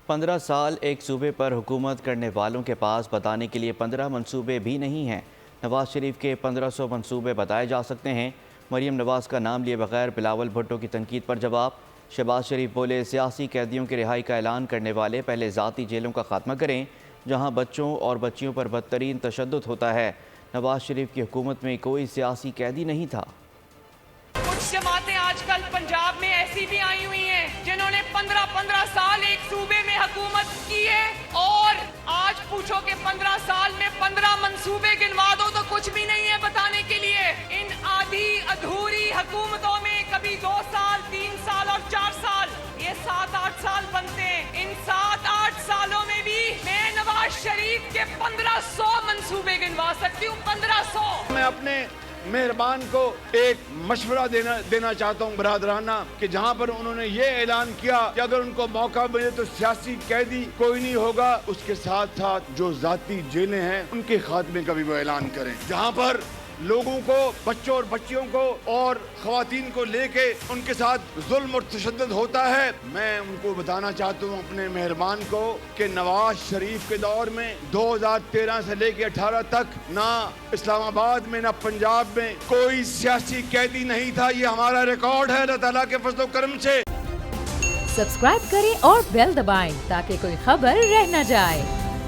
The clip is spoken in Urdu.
15 سال ایک صوبے پر حکومت کرنے والوں کے پاس بتانے کے لیے 15 منصوبے بھی نہیں ہیں۔ نواز شریف کے 1500 منصوبے بتائے جا سکتے ہیں۔ مریم نواز کا نام لیے بغیر بلاول بھٹو کی تنقید پر جواب۔ شہباز شریف بولے سیاسی قیدیوں کی رہائی کا اعلان کرنے والے پہلے ذاتی جیلوں کا خاتمہ کریں جہاں بچوں اور بچیوں پر بدترین تشدد ہوتا ہے۔ نواز شریف کی حکومت میں کوئی سیاسی قیدی نہیں تھا۔ کچھ جماعتیں آج کل پنجاب میں ایسی بھی آئی ہوئی ہیں جنہوں نے 15 سال ایک صوبے میں حکومت کی ہے، اور آج پوچھو کہ 15 سال میں 15 منصوبے گنوا دو تو کچھ بھی نہیں ہے بتانے کے لیے۔ ان آدھی ادھوری حکومتوں میں کبھی 2 سال 3 سال اور 4 سال، یہ 7-8 سال بنتے ہیں۔ ان 7-8 سالوں میں بھی میں نواز شریف کے 1500 منصوبے گنوا سکتی ہوں۔ 1500۔ میں اپنے مہربان کو ایک مشورہ دینا چاہتا ہوں برادرانہ، کہ جہاں پر انہوں نے یہ اعلان کیا کہ اگر ان کو موقع ملے تو سیاسی قیدی کوئی نہیں ہوگا، اس کے ساتھ ساتھ جو ذاتی جیلیں ہیں ان کے خاتمے کا بھی وہ اعلان کریں۔ جہاں پر لوگوں کو، بچوں اور بچیوں کو اور خواتین کو لے کے ان کے ساتھ ظلم اور تشدد ہوتا ہے، میں ان کو بتانا چاہتا ہوں اپنے مہربان کو کہ نواز شریف کے دور میں 2013 سے لے کے 18 تک نہ اسلام آباد میں نہ پنجاب میں کوئی سیاسی قیدی نہیں تھا۔ یہ ہمارا ریکارڈ ہے اللہ تعالیٰ کے فضل و کرم سے۔ سبسکرائب کریں اور بیل دبائیں تاکہ کوئی خبر رہ نہ جائے۔